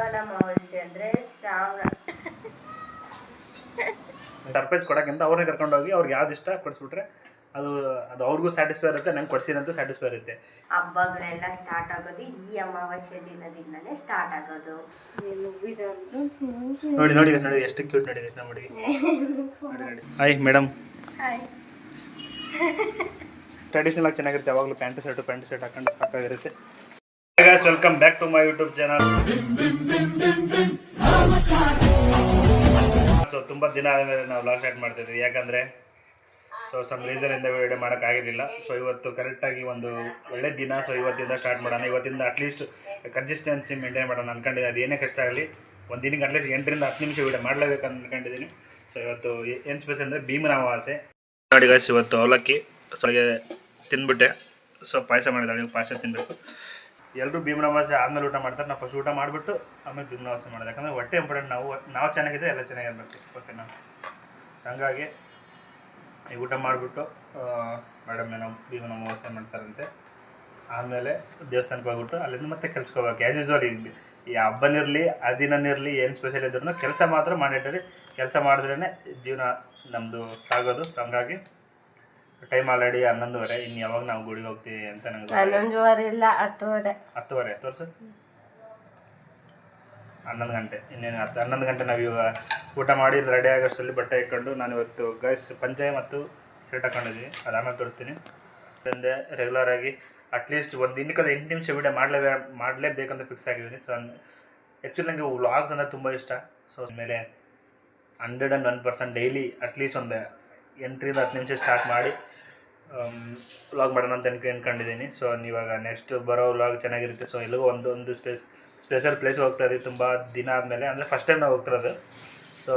ಅಮಾವಾಸ್ಯೆ ಅಂದ್ರೆ ಶ್ರಾವಣ. ಸರ್ಪ್ರೈಸ್ ಕೊಡೋಕ್ಕಿಂತ ಅವ್ರನ್ನೇ ಕರ್ಕೊಂಡೋಗಿ ಅವ್ರಿಗೆ ಯಾವ್ದು ಇಷ್ಟ ಕೊಡಿಸ್ಬಿಟ್ರೆ ಅದು ಅದು ಅವ್ರಿಗೂ ಸ್ಯಾಟಿಸ್ಫೈ ಇರುತ್ತೆ, ನಂಗೆ ಕೊಡ್ಸಿದಂತೂ ಸ್ಯಾಟಿಸ್ಫೈ ಇರುತ್ತೆ. ಹಬ್ಬಗಳೆಲ್ಲ ಸ್ಟಾರ್ಟ್ ಆಗೋದು ಈ ಅಮಾವಾಸ್ಯೆ ದಿನದಿಂದನೇ ಸ್ಟಾರ್ಟ್ ಆಗೋದು. ನೋಡಿ ನೋಡಿ ನೋಡಿ ಎಷ್ಟು ಕ್ಯೂಟ್ ನೋಡಿ ನಮ್ಮ ಹುಡುಗಿ. Hi madam. ಟ್ರೆಡಿಷನಲ್ ಆಗಿ ಚೆನ್ನಾಗಿರುತ್ತೆ, ಯಾವಾಗಲೂ ಪ್ಯಾಂಟ್ ಶರ್ಟ್ ಹಾಕೊಂಡು ಸಾಕಾಗಿರುತ್ತೆ. Welcome back to my YouTube channel. So ತುಂಬ ದಿನ ಆದಮೇಲೆ ನಾವು ವ್ಲಾಗ್ ಸ್ಟಾರ್ಟ್ ಮಾಡ್ತಿದ್ವಿ, ಯಾಕಂದರೆ ಸೊ ಸಮ್ ರೀಸನಿಂದ ವಿಡಿಯೋ ಮಾಡೋಕ್ಕಾಗಿರಲಿಲ್ಲ. ಸೊ ಇವತ್ತು ಕರೆಕ್ಟಾಗಿ ಒಂದು ಒಳ್ಳೆ ದಿನ. ಸೊ ಇವತ್ತಿಂದ ಸ್ಟಾರ್ಟ್ ಮಾಡೋಣ. ಇವತ್ತಿಂದ ಅಟ್ಲೀಸ್ಟ್ ಕನ್ಸಿಸ್ಟೆನ್ಸಿ ಮೇಂಟೈನ್ ಮಾಡೋಣ ಅಂದ್ಕೊಂಡಿದ್ದೀನಿ. ಅದು ಏನೇ ಕಷ್ಟ ಆಗಲಿ ಒಂದು ದಿನಕ್ಕೆ ಅಟ್ಲೀಸ್ಟ್ 8 ರಿಂದ 10 ನಿಮಿಷ ವಿಡಿಯೋ ಮಾಡಲೇಬೇಕು ಅಂದ್ಕೊಂಡಿದ್ದೀನಿ. ಸೊ ಇವತ್ತು ಏನು ಸ್ಪೆಷಲ್ ಅಂದರೆ ಭೀಮನ ಅಮಾವಾಸ್ಯೆ. ನೋಡಿ ಗೈಸ್, ಇವತ್ತು ಅವಲಕ್ಕಿ ಸೊಳಗೆ ತಿಂದ್ಬಿಟ್ಟೆ. ಸೊ ಪಾಯಸ ಮಾಡಿದ್ದಾಳೆ, ನೀವು ಪಾಯಸ ತಿನ್ನಬೇಕು. ಎಲ್ಲರೂ ಭೀಮನ ಅಮಾವಾಸ್ಯೆ ಆದಮೇಲೆ ಊಟ ಮಾಡ್ತಾರೆ. ನಾವು ಫಸ್ಟ್ ಊಟ ಮಾಡಿಬಿಟ್ಟು ಆಮೇಲೆ ಭೀಮನ ಅಮಾವಾಸ್ಯೆ ಮಾಡೋದು, ಯಾಕಂದರೆ ಹೊಟ್ಟೆ ಇಂಪಾರ್ಟೆಂಟ್. ನಾವು ಚೆನ್ನಾಗಿದ್ದರೆ ಎಲ್ಲ ಚೆನ್ನಾಗಿರ್ಬೇಕು, ಓಕೆನಾ? ಸೊ ಹಂಗಾಗಿ ಈ ಊಟ ಮಾಡಿಬಿಟ್ಟು ಮೇಡಮ್ ಏನೋ ಭೀಮನ ಅಮಾವಾಸ್ಯೆ ಮಾಡ್ತಾರಂತೆ. ಆಮೇಲೆ ದೇವಸ್ಥಾನಕ್ಕೆ ಹೋಗ್ಬಿಟ್ಟು ಅಲ್ಲಿಂದ ಮತ್ತೆ ಕೆಲ್ಸಕ್ಕೆ ಹೋಗ್ಬೇಕು. ಆ್ಯಸ್ ಯೂಸ್ವಲ್ ಈ ಹಬ್ಬನಿರಲಿ ಹದಿನನಿರಲಿ ಏನು ಸ್ಪೆಷಲ್ ಇದ್ರೂ ಕೆಲಸ ಮಾತ್ರ ಮಾಡಿಟ್ಟರಿ. ಕೆಲಸ ಮಾಡಿದ್ರೇ ಜೀವನ ನಮ್ಮದು ಸಾಗೋದು. ಸೊ ಹಂಗಾಗಿ ಟೈಮ್ ಆಲ್ರೆಡಿ 11:30. ಇನ್ನು ಯಾವಾಗ ನಾವು ಗುಡಿಗೆ ಹೋಗ್ತೀವಿ ಅಂತ ನಂಗೆ 11:30 ಇಲ್ಲ 10:30 ತೋರಿಸು. 11 ಗಂಟೆ. ಇನ್ನೇನು 11 ಗಂಟೆ ನಾವು ಇವಾಗ ಊಟ ಮಾಡಿ ರೆಡಿ ಆಗೋಷ್ಟರಲ್ಲಿ ಬಟ್ಟೆ ಇಟ್ಕೊಂಡು ನಾನು ಇವತ್ತು ಗೈಸ್ ಪಂಚೆ ಮತ್ತು ಶರ್ಟ್ ಹಾಕೊಂಡಿದ್ವಿ. ಅದು ಆಮೇಲೆ ತೋರಿಸ್ತೀನಿ. ಅದರಿಂದ ರೆಗ್ಯುಲರ್ ಆಗಿ ಅಟ್ಲೀಸ್ಟ್ ಒಂದು ದಿನಕ್ಕೆ 8 ನಿಮಿಷ ವಿಡಿಯೋ ಮಾಡಲೇಬೇಕಂತ ಫಿಕ್ಸ್ ಆಗಿದ್ದೀನಿ. ಸೊ ಆ್ಯಕ್ಚುಲಿ ನನಗೆ ವ್ಲಾಗ್ಸ್ ಅಂದರೆ ತುಂಬ ಇಷ್ಟ. ಸೊ ಮೇಲೆ 101% ಡೈಲಿ ಅಟ್ಲೀಸ್ಟ್ ಒಂದು 8 ರಿಂದ 10 ನಿಮಿಷ ಸ್ಟಾರ್ಟ್ ಮಾಡಿ ವ್ಲಾಗ್ ಮಾಡೋಣ ಅಂತ ಅನ್ಕೊಂಡಿದ್ದೀನಿ. ಸೊ ಇವಾಗ ನೆಕ್ಸ್ಟ್ ಬರೋ ವ್ಲಾಗ್ ಚೆನ್ನಾಗಿರುತ್ತೆ. ಸೊ ಎಲ್ಲಿಗೂ ಒಂದು ಸ್ಪೆಷಲ್ ಪ್ಲೇಸ್ಗೆ ಹೋಗ್ತಾ ಇದ್ದೀವಿ ತುಂಬ ದಿನ ಆದಮೇಲೆ, ಅಂದರೆ ಫಸ್ಟ್ ಟೈಮ್ ನಾವು ಹೋಗ್ತಿರೋದು. ಸೊ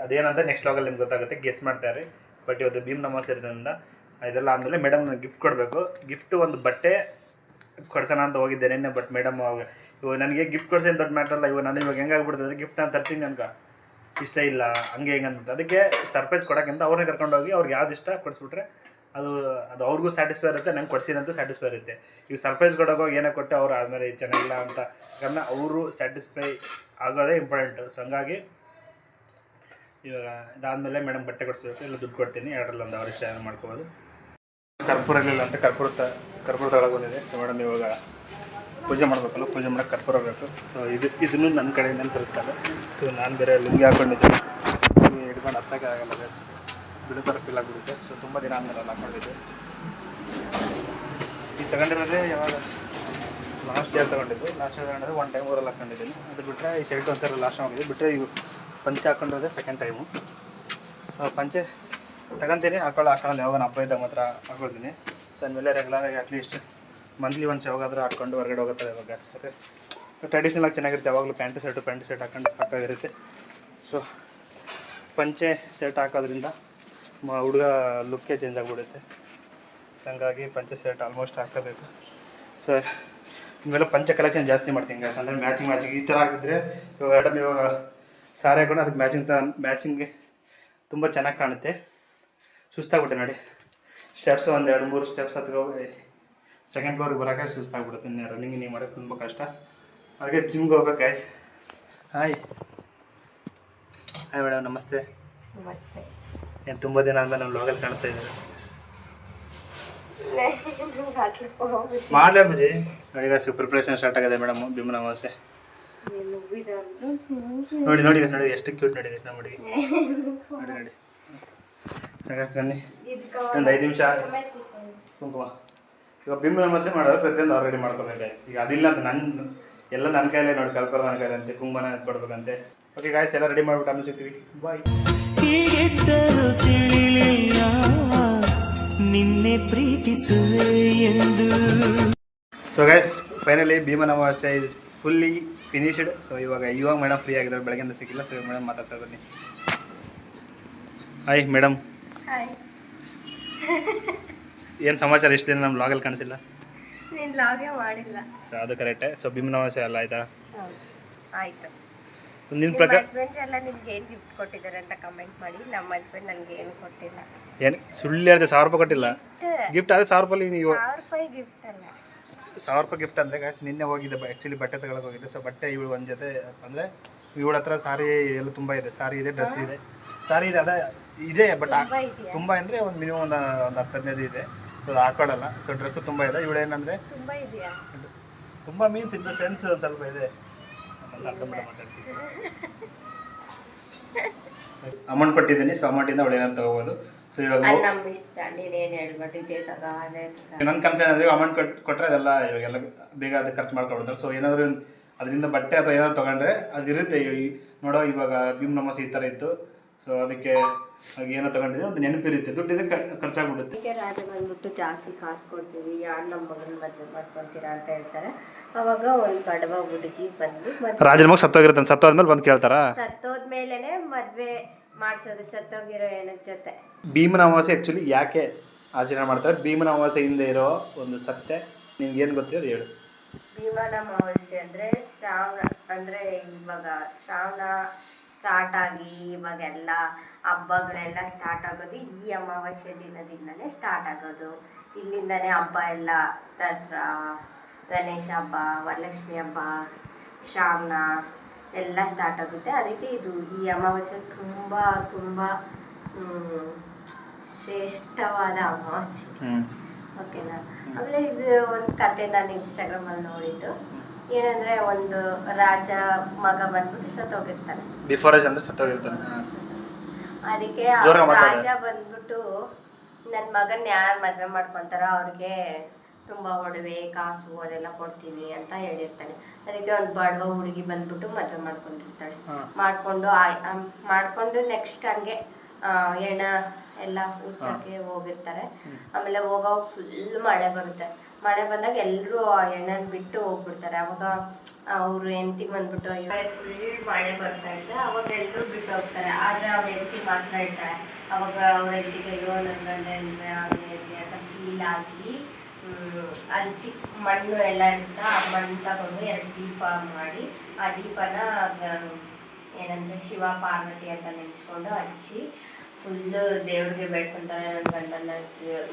ಅದೇನಂತ ನೆಕ್ಸ್ಟ್ ವ್ಲಾಗಲ್ಲಿ ನಿಮ್ಗೆ ಗೊತ್ತಾಗುತ್ತೆ, ಗೆಸ್ ಮಾಡ್ತಾರೆ. ಬಟ್ ಇವತ್ತು ಭೀಮನ ಅಮಾವಾಸ್ಯೆ ಇರೋದ್ರಿಂದ ಇದೆಲ್ಲ ಆದಮೇಲೆ ಮೇಡಮ್ ಗಿಫ್ಟ್ ಕೊಡಬೇಕು. ಗಿಫ್ಟು ಒಂದು ಬಟ್ಟೆ ಕೊಡ್ಸೋಣ ಅಂತ ಹೋಗಿದ್ದೆ ನಿನ್ನೆ. ಬಟ್ ಮೇಡಮ್ ಇವಾಗ ನನಗೆ ಗಿಫ್ಟ್ ಕೊಡ್ಸೋದು ದೊಡ್ಡ ಮ್ಯಾಟರ್ ಅಲ್ಲ. ಇವಾಗ ನಾನು ಇವಾಗ ಹೆಂಗಾಗ್ಬಿಡ್ತದೆ, ಗಿಫ್ಟ್ ನಾನು ತರ್ತೀನಿ ನನಗೆ ಇಷ್ಟ ಇಲ್ಲ ಹಂಗೆ ಹೆಂಗೆ ಅಂದ್ಬಿಟ್ಟು. ಅದಕ್ಕೆ ಸರ್ಪ್ರೈಸ್ ಕೊಡೋಕ್ಕಿಂತ ಅವ್ರನ್ನೇ ಕರ್ಕೊಂಡೋಗಿ ಅವ್ರಿಗೆ ಯಾವ್ದು ಇಷ್ಟ ಕೊಡಿಸ್ಬಿಟ್ರೆ ಅದು ಅವ್ರಿಗೂ ಸ್ಯಾಟಿಸ್ಫೈ ಇರುತ್ತೆ, ನಂಗೆ ಕೊಡ್ಸಿದಂತೂ ಸ್ಯಾಟಿಸ್ಫೈ ಇರುತ್ತೆ. ಈಗ ಸರ್ಪ್ರೈಸ್ ಕೊಡೋಕೆ ಏನೋ ಕೊಟ್ಟೆ ಅವ್ರು ಆದಮೇಲೆ ಚೆನ್ನಾಗಿಲ್ಲ ಅಂತ, ಕಾರಣ ಅವರು ಸ್ಯಾಟಿಸ್ಫೈ ಆಗೋದೇ ಇಂಪಾರ್ಟೆಂಟು. ಸೊ ಹಂಗಾಗಿ ಇವಾಗ ಇದಾದಮೇಲೆ ಮೇಡಮ್ ಬಟ್ಟೆ ಕೊಡಿಸ್ಬೇಕು, ಇಲ್ಲ ದುಡ್ಡು ಕೊಡ್ತೀನಿ, ಎರಡರಲ್ಲಿ ಒಂದು ಅವ್ರ ಇಷ್ಟ ಏನೋ ಮಾಡ್ಕೋಬೋದು. ಕರ್ಪೂರ ಇರಲಿಲ್ಲ ಅಂತ ಕರ್ಪೂರ ತಗೊಳಕ್ಕೆ ಬಂದಿದೆ. ಸೊ ಮೇಡಮ್ ಇವಾಗ ಪೂಜೆ ಮಾಡಬೇಕಲ್ಲ, ಪೂಜೆ ಮಾಡೋಕ್ಕೆ ಕರ್ಪೂರ ಬೇಕು. ಸೊ ಇದನ್ನು ನನ್ನ ಕಡೆಯಿಂದ ತರಿಸ್ತಾರೆ. ಸೊ ನಾನು ಬೇರೆ ಲುಂಗಿ ಹಾಕ್ಕೊಂಡಿದ್ದೆ, ಹಿಡ್ಕೊಂಡು ಹತ್ತಕ್ಕೆ ಆಗಲ್ಲ, ಬೇಸ್ ಬಿಡು ಥರ ಫೀಲ್ ಆಗಿಬಿಡುತ್ತೆ. ಸೊ ತುಂಬ ದಿನ ಆದಮೇಲೆ ಹಾಕ್ಕೊಂಡಿದ್ದೆ. ಈಗ ತಗೊಂಡಿರೋದೇ ಯಾವಾಗ ಲಾಸ್ಟ್ ಇಯರ್ ತೊಗೊಂಡಿದ್ದು. ಲಾಸ್ಟ್ ಇಯರ್ ತಗೊಂಡಿದ್ರೆ 1 ಟೈಮ್ ಊರಲ್ಲಿ ಹಾಕ್ಕೊಂಡಿದ್ದೀನಿ. ಅದು ಬಿಟ್ಟರೆ ಈ ಶರ್ಟ್ ಒಂದು ಸರಿ ಲಾಸ್ಟ್ ಹೋಗಿದ್ದೆ. ಬಿಟ್ಟರೆ ಇವು ಪಂಚೆ ಹಾಕ್ಕೊಂಡಿರೋದೇ ಸೆಕೆಂಡ್ ಟೈಮು. ಸೊ ಪಂಚೆ ತಗೊಂತೀನಿ, ಹಾಕೊಳ್ಳೋದು ಯಾವಾಗ ಹಬ್ಬ ಇದ್ದಾಗ ಮಾತ್ರ ಹಾಕೊಳ್ತೀನಿ. ಸೊ ಅಂದಮೇಲೆ ರೆಗ್ಯುಲರಾಗಿ ಅಟ್ಲೀಸ್ಟ್ ಮಂತ್ಲಿ ಒನ್ಸ್ ಯಾವಾಗಾದ್ರೂ ಹಾಕ್ಕೊಂಡು ಹೊರಗಡೆ ಹೋಗುತ್ತಾರೆ ಇವಾಗ. ಅದೇ ಟ್ರೆಡಿಷ್ನಲ್ ಆಗಿ ಚೆನ್ನಾಗಿರುತ್ತೆ, ಯಾವಾಗಲೂ ಪ್ಯಾಂಟ್ ಶರ್ಟ್ ಹಾಕೊಂಡು ಸಾಕಾಗಿರುತ್ತೆ. ಸೊ ಪಂಚೆ ಶರ್ಟ್ ಹಾಕೋದ್ರಿಂದ ಹುಡುಗ ಲುಕ್ಕೇ ಚೇಂಜ್ ಆಗಿಬಿಡುತ್ತೆ. ಸೊ ಹಂಗಾಗಿ ಪಂಚೆ ಶರ್ಟ್ ಆಲ್ಮೋಸ್ಟ್ ಹಾಕೋಬೇಕು. ಸೊ ಇವೆಲ್ಲ ಪಂಚೆ ಕಲೆಕ್ಷನ್ ಜಾಸ್ತಿ ಮಾಡ್ತೀನಿ ಗೈಸ್, ಅಂದರೆ ಮ್ಯಾಚಿಂಗ್ ಈ ಥರ ಆಗಿದ್ದರೆ ಇವಾಗ ಸಾರಿ ಹಾಕೊಂಡು ಅದಕ್ಕೆ ಮ್ಯಾಚಿಂಗ್ಗೆ ತುಂಬ ಚೆನ್ನಾಗಿ ಕಾಣುತ್ತೆ. ಸುಸ್ತಾಗ್ಬಿಟ್ಟೆ ನೋಡಿ, ಸ್ಟೆಪ್ಸ್ ಒಂದು 2-3 ಸ್ಟೆಪ್ಸ್ ಹತ್ಕೋಗಿ ಸೆಕೆಂಡ್ ಫ್ಲೋರಿಗೆ ಬರೋಕೆ ಸುಸ್ತಾಗ್ಬಿಡುತ್ತೆ. ರನ್ನಿಂಗ್ ನೀವು ಮಾಡೋಕ್ಕೆ ತುಂಬ ಕಷ್ಟ. ಹಾಗೆ ಜಿಮ್ಗೆ ಹೋಗ್ಬೇಕು ಗೈಸ್. ಹಾಯ್ ಮೇಡಮ್, ನಮಸ್ತೆ. ಏನು ತುಂಬ ದಿನ ಆದಮೇಲೆ ನಮ್ಮ ವ್ಲಾಗಲ್ಲಿ ಕಾಣಿಸ್ತಾ ಇದ್ದಾರೆ. ಮಾಡಲೇ ಬುಜಿ ನೋಡಿ ಗೈಸ್, ಪ್ರಿಪ್ರೇಷನ್ ಸ್ಟಾರ್ಟ್ ಆಗಿದೆ ಮೇಡಮ್ ಭೀಮನ ಅಮಾವಾಸ್ಯೆ. ನೋಡಿ ನೋಡಿ ಎಷ್ಟು ಕ್ಯೂಟ್ ನೋಡಿ ಗೈಸ್ ನಮ್ಮ ಹುಡುಗಿ. ನೋಡಿ ಬನ್ನಿ ಒಂದು 5 ನಿಮಿಷ ಕುಂಕುಮ. ಇವಾಗ ಭೀಮನ ಅಮಾವಾಸ್ಯೆ ಮಾಡೋದು ಪ್ರತಿಯೊಂದು ಅವ್ರು ರೆಡಿ ಮಾಡ್ಕೋಬೇಕು ಗೈಸ್. ಈಗ ಅದಿಲ್ಲ ಅಂತ ನನ್ನ ಕೈಲೇ ನೋಡಿ, ಕಲ್ಪರ ನನ್ನ ಕೈಲಿ ಅಂತೆ, ಕುಂಕುಮನ ಎತ್ಕೊಡ್ಬೇಕಂತೆ. ಓಕೆ ಗಾಯ್ಸ್, ಎಲ್ಲ ರೆಡಿ ಮಾಡಿಬಿಟ್ಟು ಆಮೇಲೆ ಸಿಗ್ತೀವಿ. ಬಾಯ್. ನಿನ್ನೆ ಪ್ರೀತಿಸುವೆ ಎಂದು. ಸೊ ಗೈಸ್, ಫೈನಲಿ ಭೀಮನ ಅಮಾವಾಸ್ಯೆ ಇಸ್ ಫುಲ್ಲಿ ಫಿನಿಶ್ಡ್. ಸೊ ಇವಾಗ ಮೇಡಮ್ ಫ್ರೀ ಆಗಿದ್ದಾರೆ, ಬೆಳಗ್ಗೆಯಿಂದ ಸಿಕ್ಕಿಲ್ಲ. ಸೊ ಮೇಡಮ್ ಮಾತಾಡ್ತಾರೆ ಬನ್ನಿ. Hi madam. ಏನು ಸಮಾಚಾರ? ಇಷ್ಟು ದಿನ ನಮ್ಮ ವ್ಲಾಗಲ್ಲಿ ಕಾಣಿಸಿಲ್ಲ. ನೀನು ವ್ಲಾಗೇ ಮಾಡಿಲ್ಲ. ಸೊ ಅದು ಕರೆಕ್ಟೇ. ಸೊ ಭೀಮನ ಅಮಾವಾಸ್ಯೆ ಎಲ್ಲ ಆಯ್ತಾ? ಆಯ್ತು. ನಿನ್ನ ಪ್ರಕಾರ ಹಸ್ಬೆಂಡ್ಸ್ ಎಲ್ಲ ನಿಮ್ಗೆ ಏನು ಗಿಫ್ಟ್ ಕೊಟ್ಟಿದ್ದಾರೆ ಅಂತ ಕಮೆಂಟ್ ಮಾಡಿ. ನಮ್ಮ ಹಸ್ಬೆಂಡ್ ನನಗೆ ಏನು ಕೊಟ್ಟಿಲ್ಲ. ಏನು ಸುಳ್ಳು ಹೇಳಿದೆ? 1000 ರೂಪಾಯಿ ಕೊಟ್ಟಿಲ್ಲ ಗಿಫ್ಟ್. ಅದೇ 1000 ರೂಪಾಯಿ ನೀವು 1000 ರೂಪಾಯಿ ಗಿಫ್ಟ್ ಅಲ್ಲ, 1000 ರೂಪಾಯಿ ಗಿಫ್ಟ್ ಅಂದರೆ ಗಾಯ್ಸ್ ನಿನ್ನೆ ಹೋಗಿದ್ದೆ ಆ್ಯಕ್ಚುಲಿ ಬಟ್ಟೆ ತಗೊಳಕ್ಕೆ ಹೋಗಿದ್ದೆ. ಸೊ ಬಟ್ಟೆ ಇವಳು ಒಂದು ಜೊತೆ ಅಂದರೆ ಇವಳ ಹತ್ರ ಸಾರಿ ಎಲ್ಲ ತುಂಬ ಇದೆ, ಸಾರಿ ಇದೆ, ಡ್ರೆಸ್ ಇದೆ, ಸಾರಿ ಇದೆ, ಅದೇ ಇದೆ. ಬಟ್ ತುಂಬ ಅಂದರೆ ಒಂದು ಮಿನಿಮಮ್ ಒಂದು 10-15 ಇದೆ. ಸೊ ಅದು ಹಾಕೊಳ್ಳಲ್ಲ. ಸೊ ಡ್ರೆಸ್ಸು ತುಂಬ ಇದೆ. ಇವಳೇನಂದರೆ ತುಂಬ ಮೀನ್ಸ್ ಇನ್ ದ ಸೆನ್ಸ್ ಒಂದು ಸ್ವಲ್ಪ ಇದೆ. ಅಮೌಂಟ್ ಕೊಟ್ಟಿದ್ದೀನಿ. ಸೊ ಅಮೌಂಟಿಂದ ಅವಳು ಏನಾದ್ರು ತೊಗೋಬೋದು. ಸೊ ಇವಾಗ ನನ್ನ ಕನಸು ಏನಂದರೆ ಅಮೌಂಟ್ ಕೊಟ್ಟರೆ ಅದೆಲ್ಲ ಇವಾಗೆಲ್ಲ ಬೇಗ ಅದಕ್ಕೆ ಖರ್ಚು ಮಾಡ್ಕೊಬಿಡ್ತಾರೆ. ಸೊ ಏನಾದರೂ ಅದರಿಂದ ಬಟ್ಟೆ ಅಥವಾ ಏನಾದ್ರು ತೊಗೊಂಡ್ರೆ ಅದಿರುತ್ತೆ. ನೋಡೋ ಇವಾಗ ಭೀಮ್ ನಮಾಸ್ ಈ ಥರ ಇತ್ತು. ಸೊ ಅದಕ್ಕೆ ಏನೋ ತೊಗೊಂಡಿದ್ರೆ ಒಂದು ನೆನಪಿರುತ್ತೆ, ದುಡ್ಡಿದೆ ಖರ್ಚಾಗ್ಬಿಡುತ್ತೆ. ಈಗ ರಾಜ ಬಂದ್ಬಿಟ್ಟು ಜಾಸ್ತಿ ಕಾಸು ಕೊಡ್ತೀವಿ, ಯಾರು ನಮ್ಮ ಮಗನ ಮದುವೆ ಮಾಡ್ಕೊತೀರಾ ಅಂತ ಹೇಳ್ತಾರೆ. ಅವಾಗ ಒಂದು ಬಡವ ಹುಡುಗಿ ಬಂದು ರಾಜನ ಮಗ ಸತ್ತೋಗಿರುತ್ತೆ. ಸತ್ತೋದ್ಮೇಲೆ ಬಂದು ಕೇಳ್ತಾರಾ? ಸತ್ತೋದ್ಮೇಲೆ ಮದುವೆ ಮಾಡಿಸೋದಕ್ಕೆ ಸತ್ತೋಗಿರೋ ಹೆಣ್ಣದ ಜೊತೆ. ಭೀಮನ ಅಮಾವಾಸ್ಯೆ ಆ್ಯಕ್ಚುಲಿ ಯಾಕೆ ಆಚರಣೆ ಮಾಡ್ತಾರೆ? ಭೀಮನ ಅಮಾವಾಸ್ಯೆ ಹಿಂದೆ ಇರೋ ಒಂದು ಸತ್ಯ ನಿಮ್ಗೆ ಏನು ಗೊತ್ತಿದೆ ಅದು ಹೇಳು. ಭೀಮನ ಅಮಾವಾಸ್ಯೆ ಅಂದರೆ ಶ್ರಾವಣ, ಅಂದರೆ ಇವಾಗ ಶ್ರಾವಣ ಸ್ಟಾರ್ಟ್ ಆಗಿ ಇವಾಗೆಲ್ಲ ಹಬ್ಬಗಳೆಲ್ಲ ಸ್ಟಾರ್ಟ್ ಆಗೋದು ಈ ಅಮಾವಾಸ್ಯೆ ದಿನದಿಂದನೇ ಸ್ಟಾರ್ಟ್ ಆಗೋದು. ಇಲ್ಲಿಂದನೇ ಹಬ್ಬ ಎಲ್ಲ ದಸರಾ, ಗಣೇಶ ಹಬ್ಬ, ವರಲಕ್ಷ್ಮಿ ಹಬ್ಬ, ಶ್ರಾವಣ ಎಲ್ಲ ಸ್ಟಾರ್ಟ್ ಆಗುತ್ತೆ. ಅದಕ್ಕೆ ಇದು ಈ ಅಮಾವಾಸ್ಯೆ ತುಂಬ ತುಂಬ ಶ್ರೇಷ್ಠವಾದ ಅಮಾವಾಸ್ಯೆ. ಓಕೆನಾ? ಆಮೇಲೆ ಇದು ಒಂದು ಕತೆ ನಾನು ಇನ್ಸ್ಟಾಗ್ರಾಮಲ್ಲಿ ನೋಡಿದ್ದು. ಏನಂದ್ರೆ ಒಂದು ರಾಜ ಮಗ ಬಂದ್ಬಿಟ್ಟು ಸತ್ತೋಗಿರ್ತಾನೆ. ಬಿಫೋರೇಜ್ ಅಂದ್ರೆ ಸತ್ತೋಗಿರ್ತಾನೆ. ಅದಕ್ಕೆ ರಾಜ ಬಂದ್ಬಿಟ್ಟು ನನ್ನ ಮಗನ್ ಯಾರು ಮದ್ವೆ ಮಾಡ್ಕೊಂತಾರೋ ಅವ್ರಿಗೆ ತುಂಬಾ ಒಡವೆ ಕಾಸು ಅದೆಲ್ಲ ಕೊಡ್ತೀನಿ ಅಂತ ಹೇಳಿರ್ತಾನೆ. ಅದಕ್ಕೆ ಒಂದು ಬಡವ ಹುಡುಗಿ ಬಂದ್ಬಿಟ್ಟು ಮದ್ವೆ ಮಾಡ್ಕೊಂಡಿರ್ತಾಳೆ. ಮಾಡ್ಕೊಂಡು ನೆಕ್ಸ್ಟ್ ಹಂಗೆ ಹೆಣ ಎಲ್ಲ ಊಟಕ್ಕೆ ಹೋಗಿರ್ತಾರೆ. ಆಮೇಲೆ ಹೋಗೋ ಫುಲ್ ಮಳೆ ಬರುತ್ತೆ. ಮಳೆ ಬಂದಾಗ ಎಲ್ಲರೂ ಆ ಹೆಣ್ಣನ್ ಬಿಟ್ಟು ಹೋಗ್ಬಿಡ್ತಾರೆ. ಅವಾಗ ಅವ್ರು ಹೆಂಡತಿಗೆ ಬಂದ್ಬಿಟ್ಟು ಫುಲ್ ಮಳೆ ಬರ್ತಾ ಇರುತ್ತೆ. ಅವಾಗ ಎಲ್ಲರೂ ಬಿಟ್ಟು ಹೋಗ್ತಾರೆ. ಆದ್ರೆ ಅವ್ರ ಹೆಂಡತಿ ಮಾತ್ರ ಇರ್ತಾಳೆ. ಅವಾಗ ಅವ್ರ ಹೆಂಡತಿಗೆ ಅಯ್ಯೋ ನನ್ನ ಗಂಡ ಇಲ್ವೇ ಅಂತ ಫೀಲ್ ಆಗಿ ಅಲ್ಲಿ ಚಿಕ್ಕ ಮಣ್ಣು ಎಲ್ಲ ಇರುತ್ತೆ. ಆ ಮಣ್ಣು ತಗೊಂಡು 2 ದೀಪ ಮಾಡಿ ಆ ದೀಪನ ಏನಂದ್ರೆ ಶಿವ ಪಾರ್ವತಿ ಅಂತ ನೆನೆಸ್ಕೊಂಡು ಹಚ್ಚಿ ಫುಲ್ಲು ದೇವ್ರಿಗೆ ಬೇಡ್ಕೊಂತಾರೆ. ನನ್ನ ಗಂಡನ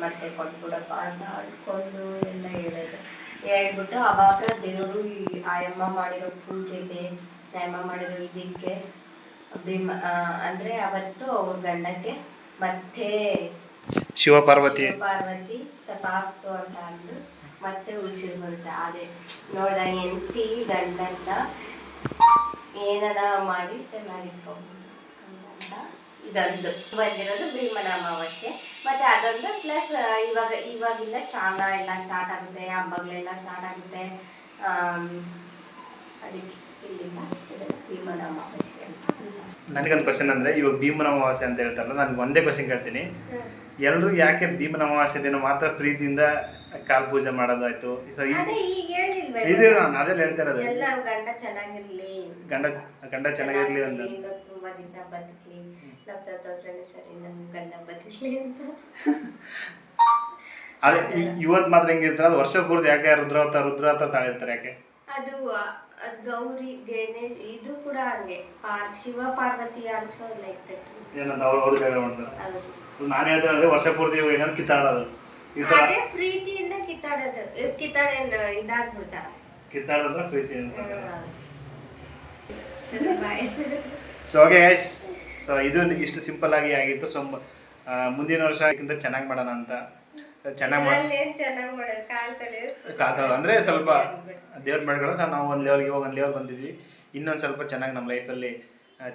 ಮತ್ತೆ ಕೊಟ್ಬಿಡಪ್ಪ ಅಂತ ಅನ್ಕೊಂಡು ಎಲ್ಲ ಹೇಳ್ಬಿಟ್ಟು ಅವಾಗ ದೇವರು ಆಯಮ್ಮ ಮಾಡಿರೋ ಪೂಜೆಗೆ, ಆಯಮ್ಮ ಮಾಡಿರೋ ಇದಕ್ಕೆ ಅಂದ್ರೆ ಅವತ್ತು ಅವ್ರ ಗಂಡಕ್ಕೆ ಮತ್ತೆ ಶಿವಪಾರ್ವತಿ ತಪಾಸ್ತು ಅಂತ ಅಂದು ಮತ್ತೆ ಉಸಿರು ಬರುತ್ತೆ. ಅದೇ ನೋಡ್ದ ಹೆಂಡತಿ ಗಂಡನ್ನ ಏನಾರ ಮಾಡಿ ಚೆನ್ನಾಗಿಟ್ಕೊಂಡು ಅಂತ ಇದೊಂದು ಬಂದಿರೋದು ಭೀಮನ ಅಮಾವಾಸ್ಯೆ. ಮತ್ತೆ ಅದೊಂದು ಪ್ಲಸ್ ಇವಾಗಿಂದ ಶ್ರಾವಣ ಎಲ್ಲ ಸ್ಟಾರ್ಟ್ ಆಗುತ್ತೆ, ಹಬ್ಬಗಳೆಲ್ಲ ಸ್ಟಾರ್ಟ್ ಆಗುತ್ತೆ. ಅದಕ್ಕೆ ಇಲ್ಲಿಂದ ಭೀಮನ ಅಮಾವಾಸ್ಯೆ ಅಂತ. ನನಗೊಂದು ಕ್ವಶನ್ ಅಂದರೆ ಇವಾಗ ಭೀಮನ ಅಮಾವಾಸ್ಯೆ ಅಂತ ಹೇಳ್ತಾರಲ್ಲ, ನನಗೆ ಒಂದೇ ಕ್ವಶನ್ ಕೇಳ್ತೀನಿ. ಎಲ್ಲರೂ ಯಾಕೆ ಭೀಮನ ಅಮಾವಾಸ್ಯೆ ದಿನ ಮಾತ್ರ ಪ್ರೀತಿಯಿಂದ ಕಾಲ್ ಪೂಜೆ ಮಾಡೋದಾಯ್ತು? ಅದೆಲ್ಲ ಹೇಳ್ತಾ ಇರೋದು ಗಂಡ ಚೆನ್ನಾಗಿರ್ಲಿ, ಗಂಡ ಚೆನ್ನಾಗಿರ್ಲಿ ಅಂತ. ತುಂಬಾ ದಿವಸ ಬದುಕ್ಲಿ, ನಾವು ಸತ್ತೋದ್ರೂ ಸರಿ ನಮ್ ಗಂಡ ಬದುಕ್ಲಿ ಅಂತ. ಅದೇ ಇವತ್ತು ಮಾತ್ರ ಹೆಂಗಿರ್ತಾರೆ, ಅದು ವರ್ಷ ಪೂರ್ತಿ ಯಾಕೆ ರುದ್ರಾವತ ತಾಳಿರ್ತಾರೆ ಯಾಕೆ? ಅದು ಗೌರಿ ಗಣೇಶ್ ಇದು ಕೂಡ ಹಂಗೆ Shiva Parvati also like that. ಏನಂತ ಅವ್ರು ಜಾಗ ಮಾಡ್ತಾರೆ. ನಾನು ಹೇಳ್ತೇನೆ ಅಂದ್ರೆ ವರ್ಷ ಪೂರ್ತಿ ಏನಾದ್ರು ಕಿತ್ತಾಡೋದು, ಅದೇ ಪ್ರೀತಿಯಿಂದ ಕಿತ್ತಾಡ ಇದಾಗ್ಬಿಡ್ತಾರ. ಕಿತ್ತಾಡೋದ್ರ ಪ್ರೀತಿಯಿಂದ. ಸೊ ಓಕೆ ಗೈಸ್, ಸೊ ಇದು ಇಷ್ಟು ಸಿಂಪಲ್ ಆಗಿ ಆಗಿತ್ತು. ಸೊ ಮುಂದಿನ ವರ್ಷ ಅದಕ್ಕಿಂತ ಚೆನ್ನಾಗಿ ಮಾಡೋಣ ಅಂತ. ಚೆನ್ನಾಗಿ ಅಂದರೆ ಸ್ವಲ್ಪ ದೇವ್ರ ಮಾಡ್ಕೊಳ್ಳೋ. ಸೊ ನಾವು ಒಂದು ಲೆವೆಲ್ ಬಂದಿದ್ವಿ. ಇನ್ನೊಂದು ಸ್ವಲ್ಪ ಚೆನ್ನಾಗಿ ನಮ್ಮ ಲೈಫಲ್ಲಿ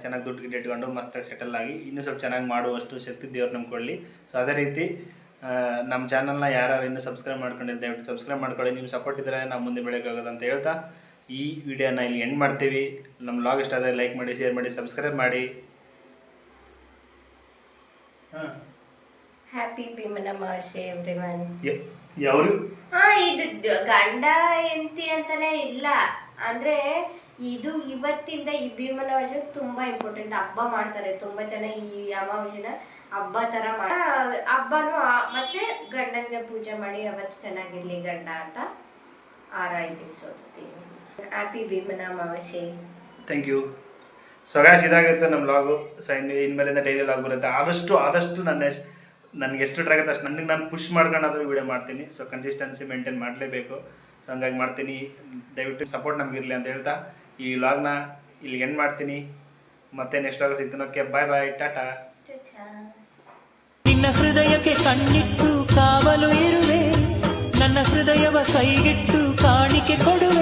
ಚೆನ್ನಾಗಿ ದುಡ್ಡು ಗಿಟ್ಟು ಇಟ್ಕೊಂಡು ಮಸ್ತಾಗಿ ಸೆಟಲ್ ಆಗಿ ಇನ್ನೂ ಸ್ವಲ್ಪ ಚೆನ್ನಾಗಿ ಮಾಡುವಷ್ಟು ಶಕ್ತಿ ದೇವ್ರು ನಮ್ಗೆ ಕೊಡಲಿ. ಸೊ ಅದೇ ರೀತಿ ನಮ್ಮ ಚಾನಲ್ನ ಯಾರು ಇನ್ನೂ ಸಬ್ಸ್ಕ್ರೈಬ್ ಮಾಡ್ಕೊಂಡಿಲ್ಲ ದಯವಿಟ್ಟು ಸಬ್ಸ್ಕ್ರೈಬ್ ಮಾಡ್ಕೊಳ್ಳಿ. ನೀವು ಸಪೋರ್ಟ್ ಇದ್ದರೆ ನಾವು ಮುಂದೆ ಬೆಳಕಾಗೋದು ಅಂತ ಹೇಳ್ತಾ ಈ ವಿಡಿಯೋನ ಇಲ್ಲಿ ಎಂಡ್ ಮಾಡ್ತೀವಿ. ನಮ್ಮ ವ್ಲಾಗ್ ಇಷ್ಟ ಆದರೆ ಲೈಕ್ ಮಾಡಿ, ಶೇರ್ ಮಾಡಿ, ಸಬ್ಸ್ಕ್ರೈಬ್ ಮಾಡಿ. ಹ್ಯಾಪಿ ಭೀಮನ ಅಮಾವಾಸ್ಯೆ ಎವ್ರಿವನ್. ಯಾರು ಇದು ಗಂಡ ಹೆಂಡತಿ ಅಂತಾನೆ ಇಲ್ಲ, ಅಂದ್ರೆ ಇದು ಇವತ್ತಿಂದ ಈ ಭೀಮನ ಅಮಾವಾಸ್ಯೆ ತುಂಬಾ ಇಂಪಾರ್ಟೆಂಟ್. ಹಬ್ಬ ಮಾಡ್ತಾರೆ ತುಂಬಾ ಜನ ಈ ಅಮಾವಾಸ್ಯೆನ ಹಬ್ಬ ತರ ಹಬ್ಬನು. ಮತ್ತೆ ಗಂಡನ್ಗೆ ಪೂಜೆ ಮಾಡಿ ಅವತ್ತು ಚೆನ್ನಾಗಿರ್ಲಿ ಗಂಡ ಅಂತ ಆರೈಸುತ್ತೀವಿ. ಹ್ಯಾಪಿ ಭೀಮನ ಅಮಾವಾಸ್ಯೆ. Thank you. ಸೊ ಗಾಯ್ಸ್, ಇದಾಗಿರುತ್ತೆ ನಮ್ಮ ವ್ಲಾಗು. ಸೊ ಇನ್ಮೇಲಿಂದ ಡೈಲಿ ವ್ಲಾಗ್ ಬರುತ್ತೆ. ಆದಷ್ಟು ನನಗೆ ಎಷ್ಟು ಟ್ರಾಕ್ ಆಗುತ್ತೆ ಅಷ್ಟು ನಾನು ಪುಷ್ ಮಾಡ್ಕೊಂಡು ಅದು ವೀಡಿಯೋ ಮಾಡ್ತೀನಿ. ಸೊ ಕನ್ಸಿಸ್ಟೆನ್ಸಿ ಮೇಂಟೈನ್ ಮಾಡಲೇಬೇಕು. ಸೊ ಹಂಗಾಗಿ ಮಾಡ್ತೀನಿ. ದಯವಿಟ್ಟು ಸಪೋರ್ಟ್ ನಮಗಿರಲಿ ಅಂತ ಹೇಳ್ತಾ ಈ ವ್ಲಾಗ್ನ ಇಲ್ಲಿ ಎಂಡ್ ಮಾಡ್ತೀನಿ. ಮತ್ತೆ ನೆಕ್ಸ್ಟ್ ವ್ಲಾಗ್ ಸಿಗ್ತೀನಿ. ಓಕೆ, ಬಾಯ್ ಬಾಯ್, ಟಾಟಾ. ನಿನ್ನ ಹೃದಯಕ್ಕೆ ಕಣ್ಣಿಟ್ಟು ಕಾವಲು ಇರುವೆ, ನನ್ನ ಹೃದಯವ ಕೈಗಿಟ್ಟು ಕಾಣಿಕೆ ಕೊಡುವೆ.